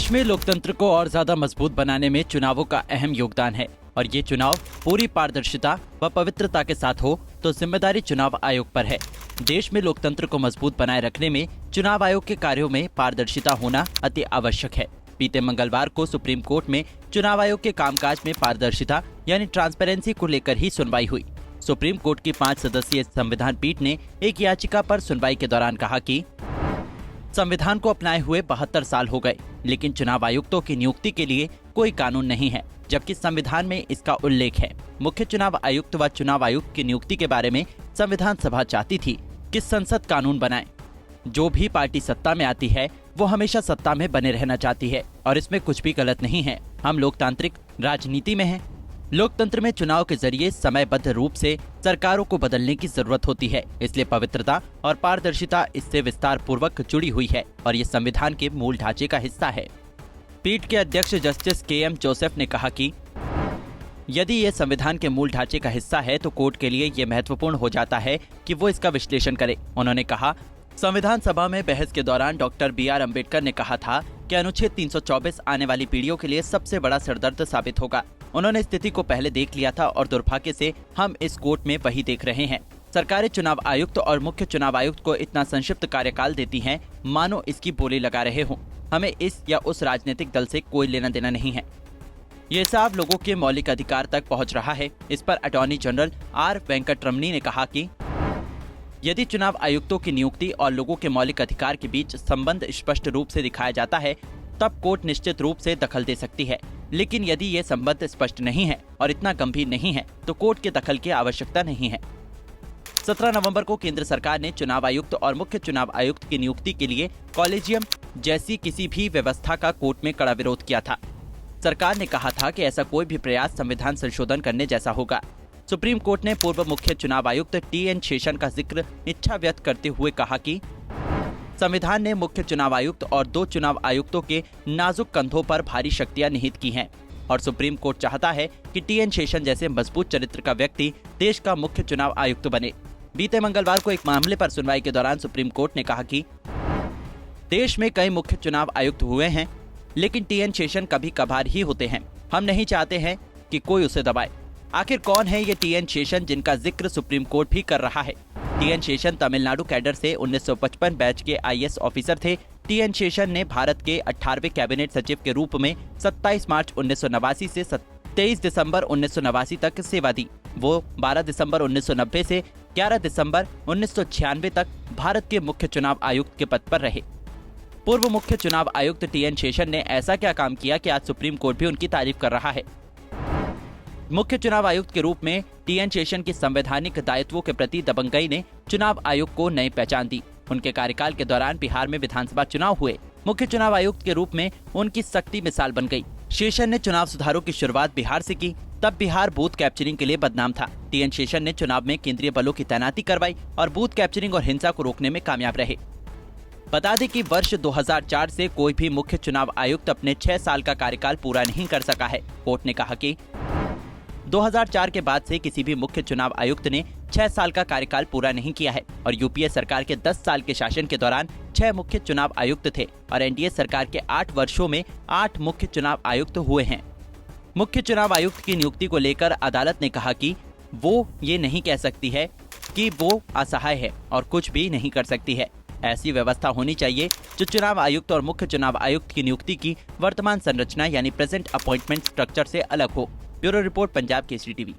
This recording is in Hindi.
देश में लोकतंत्र को और ज्यादा मजबूत बनाने में चुनावों का अहम योगदान है और ये चुनाव पूरी पारदर्शिता व पवित्रता के साथ हो तो जिम्मेदारी चुनाव आयोग पर है। देश में लोकतंत्र को मजबूत बनाए रखने में चुनाव आयोग के कार्यों में पारदर्शिता होना अति आवश्यक है। बीते मंगलवार को सुप्रीम कोर्ट में चुनाव आयोग के कामकाज में पारदर्शिता यानी ट्रांसपेरेंसी को लेकर ही सुनवाई हुई। सुप्रीम कोर्ट की 5 सदस्यीय संविधान पीठ ने एक याचिका पर सुनवाई के दौरान कहा कि संविधान को अपनाए हुए 72 साल हो गए, लेकिन चुनाव आयुक्तों की नियुक्ति के लिए कोई कानून नहीं है, जबकि संविधान में इसका उल्लेख है। मुख्य चुनाव आयुक्त व चुनाव आयुक्त की नियुक्ति के बारे में संविधान सभा चाहती थी कि संसद कानून बनाए। जो भी पार्टी सत्ता में आती है वो हमेशा सत्ता में बने रहना चाहती है और इसमें कुछ भी गलत नहीं है। हम लोकतांत्रिक राजनीति में हैं। लोकतंत्र में चुनाव के जरिए समयबद्ध रूप से सरकारों को बदलने की जरूरत होती है, इसलिए पवित्रता और पारदर्शिता इससे विस्तार पूर्वक जुड़ी हुई है और ये संविधान के मूल ढांचे का हिस्सा है। पीठ के अध्यक्ष जस्टिस KM जोसेफ ने कहा कि यदि ये संविधान के मूल ढांचे का हिस्सा है तो कोर्ट के लिए ये महत्वपूर्ण हो जाता है कि वो इसका विश्लेषण करे। उन्होंने कहा, संविधान सभा में बहस के दौरान डॉक्टर BR अम्बेडकर ने कहा था कि अनुच्छेद 324 आने वाली पीढ़ियों के लिए सबसे बड़ा सिरदर्द साबित होगा। उन्होंने स्थिति को पहले देख लिया था और दुर्भाग्य से हम इस कोर्ट में वही देख रहे हैं। सरकारें चुनाव आयुक्त और मुख्य चुनाव आयुक्त को इतना संक्षिप्त कार्यकाल देती हैं मानो इसकी बोली लगा रहे हों। हमें इस या उस राजनीतिक दल से कोई लेना देना नहीं है। ये हिसाब लोगों के मौलिक अधिकार तक पहुंच रहा है। इस पर अटॉर्नी जनरल R वेंकटरमणी ने कहा कि यदि चुनाव आयुक्तों की नियुक्ति और लोगों के मौलिक अधिकार के बीच संबंध स्पष्ट रूप से दिखाया जाता है तब कोर्ट निश्चित रूप से दखल दे सकती है, लेकिन यदि ये संबंध स्पष्ट नहीं है और इतना गंभीर नहीं है तो कोर्ट के दखल की आवश्यकता नहीं है। 17 नवंबर को केंद्र सरकार ने चुनाव आयुक्त और मुख्य चुनाव आयुक्त की नियुक्ति के लिए कॉलेजियम जैसी किसी भी व्यवस्था का कोर्ट में कड़ा विरोध किया था। सरकार ने कहा था कि ऐसा कोई भी प्रयास संविधान संशोधन करने जैसा होगा। सुप्रीम कोर्ट ने पूर्व मुख्य चुनाव आयुक्त TN शेषन का जिक्र इच्छा व्यक्त करते हुए कहा कि संविधान ने मुख्य चुनाव आयुक्त और 2 चुनाव आयुक्तों के नाजुक कंधों पर भारी शक्तियां निहित की हैं और सुप्रीम कोर्ट चाहता है कि TN शेषन जैसे मजबूत चरित्र का व्यक्ति देश का मुख्य चुनाव आयुक्त बने। बीते मंगलवार को एक मामले पर सुनवाई के दौरान सुप्रीम कोर्ट ने कहा कि देश में कई मुख्य चुनाव आयुक्त हुए हैं, लेकिन TN शेषन कभी कभार ही होते हैं। हम नहीं चाहते हैं कि कोई उसे दबाए। आखिर कौन है ये TN शेषन जिनका जिक्र सुप्रीम कोर्ट भी कर रहा है? TN शेषन तमिलनाडु कैडर से 1955 बैच के IAS ऑफिसर थे। TN शेषन ने भारत के 18वें कैबिनेट सचिव के रूप में 27 मार्च 1989 से 23 दिसंबर 1989 तक सेवा दी। वो 12 दिसंबर 1990 से 11 दिसंबर 1996 तक भारत के मुख्य चुनाव आयुक्त के पद पर रहे। पूर्व मुख्य चुनाव आयुक्त TN शेषन ने ऐसा क्या काम किया कि आज सुप्रीम कोर्ट भी उनकी तारीफ कर रहा है। मुख्य चुनाव आयुक्त के रूप में TN शेषन की संवैधानिक दायित्वों के प्रति दबंगई ने चुनाव आयोग को नई पहचान दी। उनके कार्यकाल के दौरान बिहार में विधानसभा चुनाव हुए। मुख्य चुनाव आयुक्त के रूप में उनकी सख्ती मिसाल बन गई। शेषन ने चुनाव सुधारों की शुरुआत बिहार से की, तब बिहार बूथ कैप्चरिंग के लिए बदनाम था। TN शेषन ने चुनाव में केंद्रीय बलों की तैनाती करवाई और बूथ कैप्चरिंग और हिंसा को रोकने में कामयाब रहे। बता दें कि वर्ष 2004 से कोई भी मुख्य चुनाव आयुक्त अपने 6 साल का कार्यकाल पूरा नहीं कर सका है। कोर्ट ने कहा कि 2004 के बाद से किसी भी मुख्य चुनाव आयुक्त ने 6 साल का कार्यकाल पूरा नहीं किया है और UPA सरकार के 10 साल के शासन के दौरान 6 मुख्य चुनाव आयुक्त थे और NDA सरकार के 8 वर्षों में 8 मुख्य चुनाव आयुक्त हुए हैं। मुख्य चुनाव आयुक्त की नियुक्ति को लेकर अदालत ने कहा कि वो ये नहीं कह सकती है कि वो असहाय है और कुछ भी नहीं कर सकती है। ऐसी व्यवस्था होनी चाहिए जो चुनाव आयुक्त और मुख्य चुनाव आयुक्त की नियुक्ति की वर्तमान संरचना यानी प्रेजेंट अपॉइंटमेंट स्ट्रक्चर से अलग हो। Bureau report, Punjab Kesari TV.